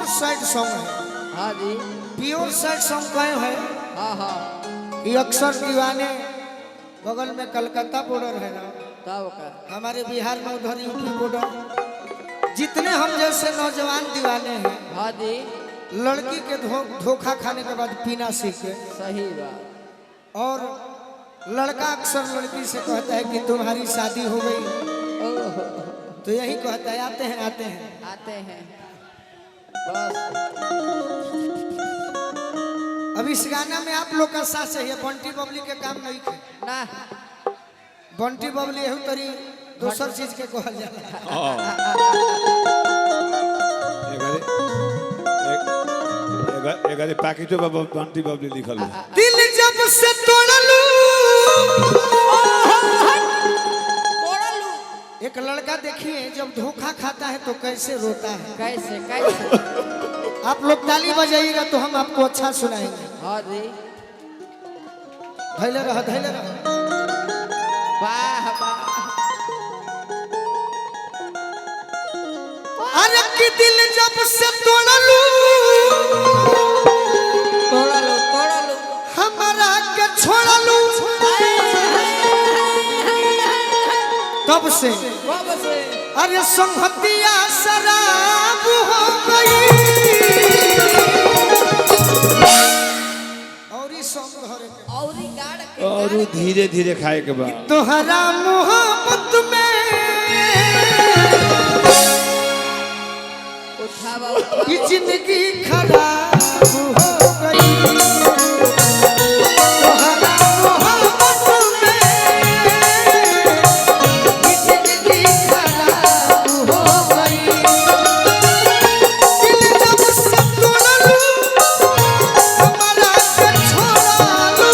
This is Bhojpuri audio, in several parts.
प्योर सैड सॉन्ग है। हाँ जी। प्योर सैड सॉन्ग कहे है। हाँ हाँ। ये अक्सर दीवाने बगल में कलकत्ता बॉर्डर है ना, तब का हमारे बिहार में उधर यूपी बॉर्डर। जितने हम जैसे नौजवान दीवाने हैं, हाँ जी, लड़की के धोखा खाने के बाद पीना सीखे, सही बात। और लड़का अक्सर लड़की से कहता है कि तुम्हारी शादी हो गई, ओह, तो यही कहता है आते हैं आते हैं आते हैं बस। अब इस गाना में आप लोग का साथ सही है। बंटी बबली के काम नहीं थे ना, बंटी बबली एहू तरी दूसर चीज के कहल जाला। एगारे पैकेटो में बंटी बबली लिखल है। दिल जब से तोड़लू, एक लड़का देखिए जब धोखा खाता है तो कैसे रोता है। कैसे कैसे? आप लोग ताली बजाइएगा तो हम आपको अच्छा सुनाएंगे। हाँ जी, धैले रहो धैले रहो। वाह वाह। अरे कि दिल जब से तोड़लू, तोड़ा लो हमारा के छोड़लू, तब से कब से? अरे संहतिया शराब हो गई। और इस सॉन्ग घरे के औरी गाड़ के और धीरे धीरे खाए के बाद तोहरा मोहब्बत में उठावा ये जिंदगी खराब हो गई। तोहरा मोहब्बत में ये जिंदगी खराब हो गई। दिल जब से तोड़लू, हमारा के छोड़लू,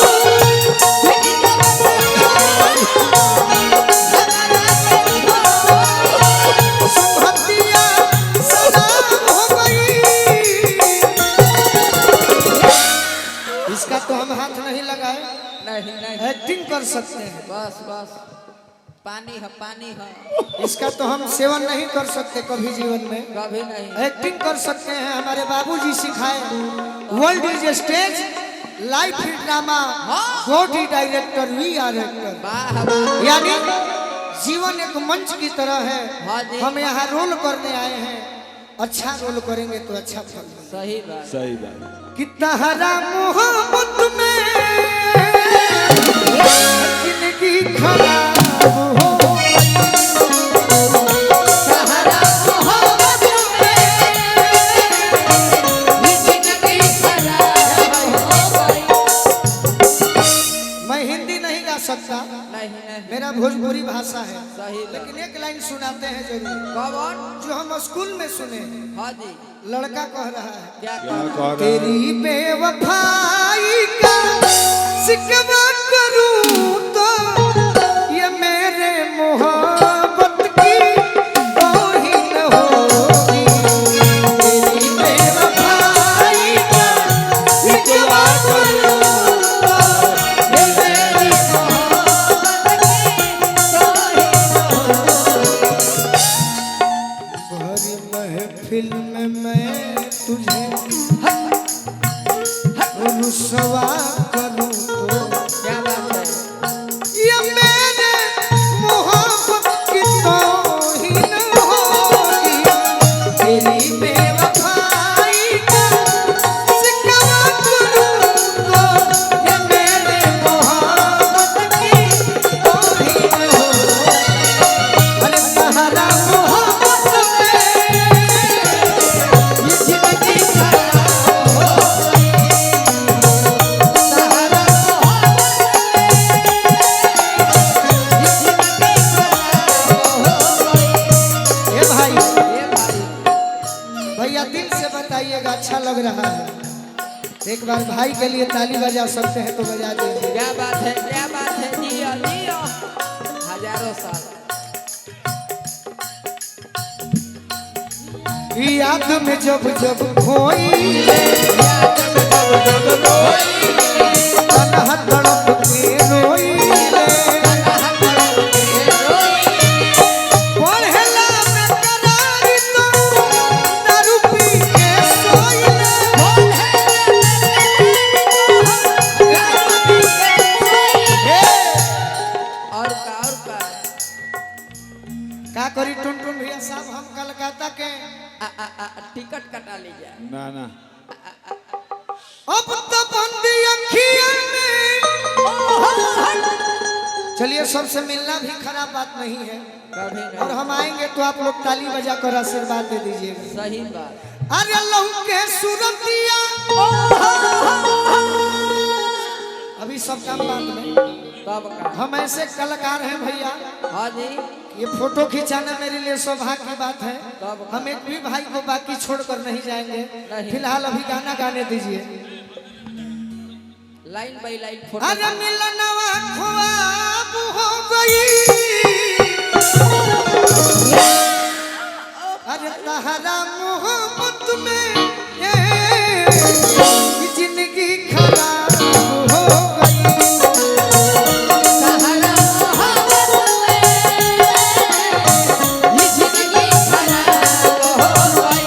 संहतिया शराब हो गई। इसका तो हम हाथ नहीं लगाए, नहीं नहीं, एक्टिंग कर सकते हैं। बस बस, पानी है पानी है, इसका तो हम सेवन नहीं कर सकते कभी जीवन में, कभी नहीं। एक्टिंग कर सकते हैं। हमारे बाबूजी सिखाए world is stage, life is drama, God is director, we are actor. वाह वाह। यानी जीवन एक मंच की तरह है। हाँ जी। हम यहाँ रोल करने आए हैं, अच्छा रोल करेंगे तो अच्छा फल मिलेगा। सही बात। सही बात। कि तहरा मोहब्बत में जिंदगी खराब हो गई। तहरा मोहब्बत में जिंदगी खराब हो गई। मैं हिंदी नहीं गा सकता, नहीं नहीं, मेरा भोजपुरी भाषा है, सही बात। लेकिन एक लाइन सुनाते हैं जरूर, कौन? जो हम स्कूल में सुने हैं। हाँ जी, लड़का कह रहा है, क्या क्या कहा? कह रहा है? तेरी बेवफाई का शिकवा करूं तो ये मेरे मोहब्बत की तौहीन होगी। तेरी बेवफाई का शिकवा करूं तो ये मेरी मोहब्बत की तौहीन होगी। भरी महफिल में मैं तुझे रुसवा करूं तो क्या बात है? ये मेरे मोहब्बत की तौहीन होगी। तेरी बेवफाई का शिकवा करूं तो ये मेरे मोहब्बत की तौहीन होगी। अरे तहरा मोहब्बत में ये जिंदगी खराब हो गई। तहरा ए भाई, ये भाई, भैया दिल से बताइएगा अच्छा लग रहा है। एक बार भाई के लिए ताली बजा सकते हैं तो बजा दीजिए। क्या बात है? क्या बात है? जियो जियो, हजारों साल। याद में जब जब खोई तन्हा तड़प के रोई ले। पढ़ला में करारी तो दारू पी के टिकट कटा लीजिए। ना ना अब तो बंदी अखियां में। चलिए, सबसे मिलना भी खराब बात नहीं है, कभी और नहीं। हम आएंगे तो आप लोग ताली बजाकर आशीर्वाद दे दीजिएगा। सही बात। अरे लहू के सूरतिया अभी सब काम बात में। तब का। हम ऐसे कलाकार हैं भैया, हाँ जी। ये फोटो खिंचाना मेरे लिए सौभाग्य की बात है। तब हम एक भी भाई को बाकी छोड़कर नहीं जाएंगे। नहीं। फिलहाल अभी गाना गाने दीजिए। लाइन बाई लाइन फोटो। अरे मिलनवा ख्वाब हो गई, अरे तहरा मोहब्बत में ये जिंदगी खराब हो गई। सहारा मोहब्बत में ये जिंदगी खराब हो गई।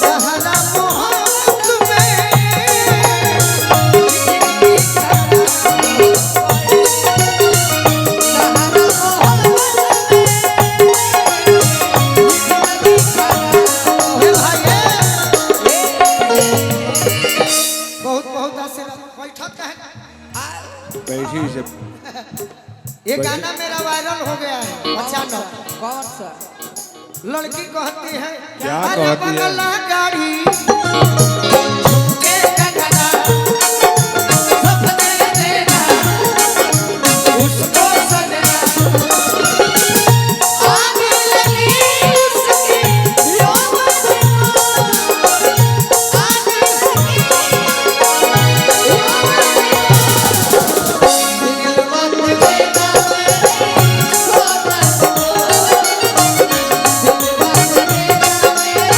तहरा मोहब्बत में जिंदगी खराब हो गई। सहारा मोहब्बत में जिंदगी खराब हे भाई बहुत बहुत आशीर्वाद। बैठक का है। बैठी से ये गाना मेरा वायरल हो गया है अचानक। कौन सा? लड़की कहती है क्या अरे कहती है? बंगला गाड़ी के गगना सपने देना उसको सजना आने लगी उसकी यौवन को आने लगी यौवन को दिल मत देना मेरी सोना को दिल मत देना मेरी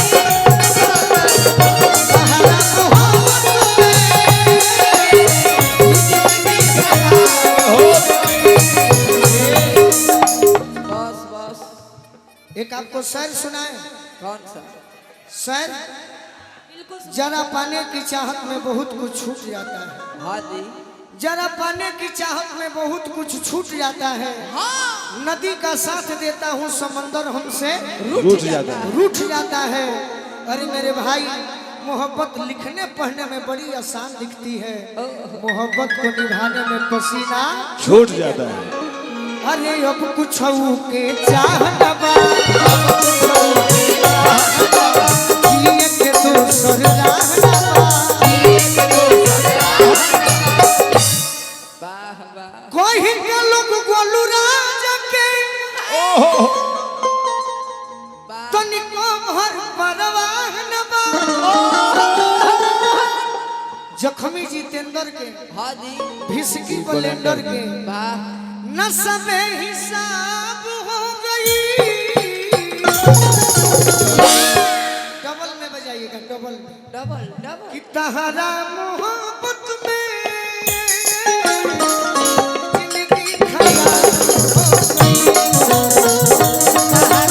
सोना को सहारा मोहब्बत में जिंदगी खराब हो गई। बस बस। एक आपको शेर सुनाए। कौन सा? शेर जरा पाने की चाहत में बहुत कुछ छूट जाता है। हाँ जी। जरा पाने की चाहत में बहुत कुछ छूट जाता है। नदी का साथ देता हूँ, समंदर हमसे रूठ जाता है। रूठ जाता है। अरे मेरे भाई, मोहब्बत लिखने पढ़ने में बड़ी आसान दिखती है, मोहब्बत को निभाने में पसीना। छूट जाता है। अरे अब कुछ के चाहना बा, जिए के दोसर रहना बा। वाह वाह। कोई के लोग गोलू राजा के वाह। तनिको भर परवाह न बा। जख्मी जितेंद्र के, हाँ जी। भिस्की बलेंडर के वाह। नशा में हिसाब हो गई। डबल में बजाइएगा, डबल में। Double double. कि तहरा मोहब्बत में जिंदगी खराब हो गई। सहारा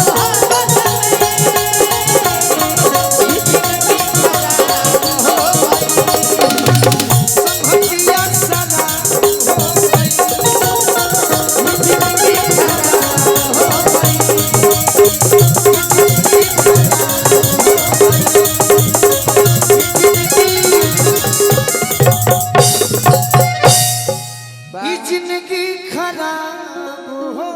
मोहब्बत में जिंदगी खराब हो गई। संहतिया सदा हो गई। जिंदगी खराब हो गई। जिंदगी खराब हो